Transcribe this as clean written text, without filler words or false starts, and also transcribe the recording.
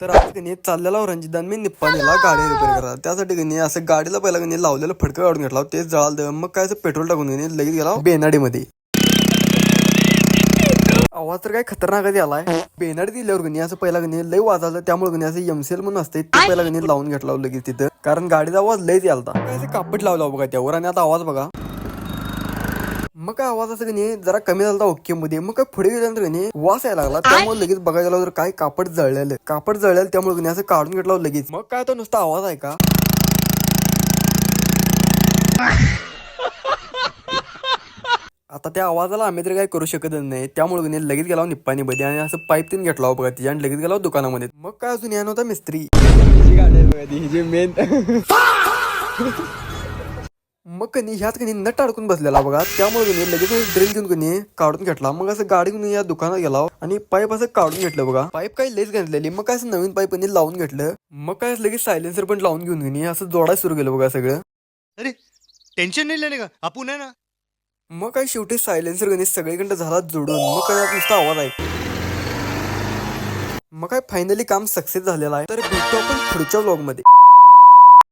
तर आज कणी चाललेला रणजितदान मी निप्पाणीला गाडी रिपेअर करा. त्यासाठी कणी असं गाडीला पहिला कणी लावलेलं फडकं काढून घेतला, तेच जळालं. मग काय पेट्रोल टाकून कणी लगेच गेला बेनाडीमध्ये. आवाज तर काय खतरनाक आलाय. बेनाडी दिल्यावर कणी असं पहिला कणी लय वाजलं, त्यामुळे कणी असं एमसीएल म्हणून असते ते पहिला कणी लावून घेतला लगेच तिथं, कारण गाडीचा आवाज लयच यालता. काय असं कापड लावला बघा त्यावर, आणि आता आवाज बघा. मग काय आवाज असं कणी जरा कमी झाला ओके मध्ये. मग काय पुढे गेल्यानंतर कणी वास यायला लागला, त्यामुळे लगेच बघायला गेला तर काय कापड जळलेलं त्यामुळे कणी असं काढून घेतलं लगेच. मग काय तो नुसता आवाज आहे का. आता त्या आवाजाला आम्ही तरी काय करू शकत नाही, त्यामुळे कणी लगेच गेला निप्पाणीमध्ये आणि असं पाईप तीन घेतला बघा तिच्या, आणि लगेच गेला दुकानामध्ये. मग काय अजून या नव्हता मिस्त्री गाडी बघा ती मेन. मग कणी ह्यात कणी नट अडकून बसलेला बघा, त्यामुळे कणी लगेच ड्रिल घेऊन कणी काढून घेतला. मग असं गाडी घेऊन या दुकानात गेला आणि पाईप असं काढून घेतलं बघा. पाईप काही लेस घातलेली, मग काय असं नवीन पाईप कणी लावून घेतलं. मग काय लगेच सायलेन्सर पण लावून घेऊन कणी असं जोडायला सुरू केलं बघा सगळं. अरे टेन्शन नाही लेने का, आपण आहे ना. मग काय शेवटी सायलेन्सर कणी सगळीकडे झाला जोडून. मग काय नुसता आवाज आहे. मग काय फायनली काम सक्सेस झालेलं आहे. तर भेटतो आपण पुढच्या व्लॉग मध्ये.